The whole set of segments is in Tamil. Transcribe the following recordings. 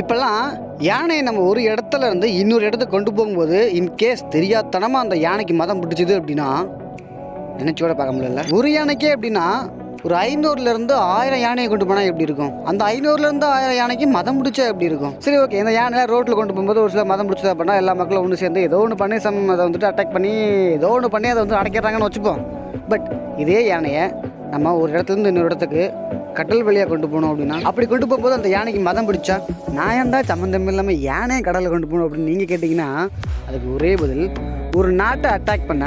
இப்போல்லாம் யானையை நம்ம ஒரு இடத்துல இருந்து இன்னொரு இடத்துக்கு கொண்டு போகும்போது இன்கேஸ் தெரியாதனமாக அந்த யானைக்கு மதம் பிடிச்சிது அப்படின்னா நினைச்சோட பார்க்க முடியல. ஒரு யானைக்கே அப்படின்னா ஒரு 500லேருந்து 1000 யானையை கொண்டு போனால் எப்படி இருக்கும்? அந்த 500லேருந்து 1000 யானைக்கு மதம் பிடிச்சா எப்படி இருக்கும்? சரி, ஓகே, இந்த யானை ரோட்டில் கொண்டு போகும்போது ஒரு சில மதம் பிடிச்சதா பண்ணால் எல்லா மக்களும் ஒன்று சேர்ந்து ஏதோ ஒன்று பண்ணி அதை வந்துட்டு அட்டாக் பண்ணி ஏதோ ஒன்று பண்ணி அதை வந்து அடைக்கிறாங்கன்னு வச்சுப்போம். பட் இதே யானையை நம்ம ஒரு இடத்துலேருந்து இன்னொரு இடத்துக்கு கடல் வழியாக கொண்டு போகணும் அப்படின்னா அப்படி கொண்டு போகும்போது அந்த யானைக்கு மதம் பிடிச்சா நான் ஏன்டா சம்மந்தம் இல்லாமல் யானையை கடலில் கொண்டு போகணும் அப்படின்னு நீங்கள் கேட்டிங்கன்னா அதுக்கு ஒரே பதில், ஒரு நாட்டை அட்டாக் பண்ண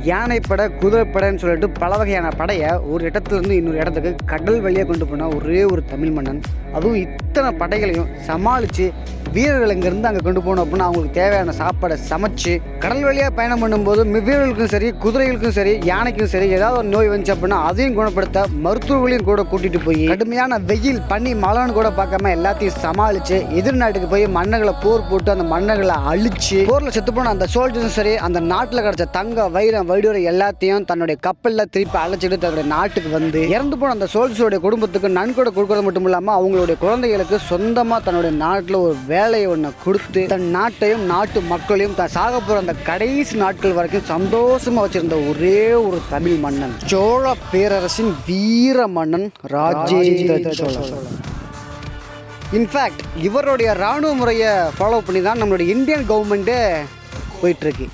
யானைப்படை குதிரைப்படைன்னு சொல்லிட்டு பல வகையான படையை ஒரு இடத்துலேருந்து இன்னொரு இடத்துக்கு கடல் வழியாக கொண்டு போனால் ஒரே ஒரு தமிழ் மன்னன், அதுவும் இத்தனை படைகளையும் சமாளித்து வீரர்கள் இங்கேருந்து அங்கே கொண்டு போகணும் அப்படின்னா அவங்களுக்கு தேவையான சாப்பாடை சமைச்சு கடல் வழியாக பயணம் பண்ணும்போது வீரர்களுக்கும் சரி குதிரைகளுக்கும் சரி யானைக்கும் சரி ஏதாவது ஒரு நோய் வந்துச்சு அப்படின்னா அதையும் குணப்படுத்த மருத்துவர்களையும் கூட கூட்டிகிட்டு போய் கடுமையான வெயில் பண்ணி மழைன்னு கூட பார்க்காம எல்லாத்தையும் சமாளித்து எதிர் நாட்டுக்கு போய் மன்னர்களை போர் போட்டு அந்த மன்னர்களை அழிச்சு போரில் செத்து போன அந்த சோல்ஜர்ஸும் சரி அந்த நாட்டில் கிடச்ச தங்க வைரம் வைடூரை எல்லாத்தையும் தன்னுடைய கப்பலில் திருப்பி அழைச்சிட்டு தன்னுடைய நாட்டுக்கு வந்து இறந்து போன அந்த சோல்ஜர்ஸோடைய குடும்பத்துக்கு நன்கொடை கொடுக்கறது மட்டும் இல்லாமல் அவங்களுடைய குழந்தைகளுக்கு சொந்தமாக தன்னுடைய நாட்டில் ஒரு வேலையை ஒன்று கொடுத்து தன் நாட்டையும் நாட்டு மக்களையும் தான் சாக போகிற அந்த கடைசி நாட்கள் வரைக்கும் சந்தோஷமாக வச்சிருந்த ஒரே ஒரு தமிழ் மன்னன் சோழ பேரரசின் வீர மன்னன் ராஜேந்திர சோழன். இன்ஃபேக்ட் இவருடைய இராணுவ முறையை ஃபாலோ பண்ணி தான் நம்மளுடைய இந்தியன் கவர்மெண்ட்டு போயிட்டுருக்கு.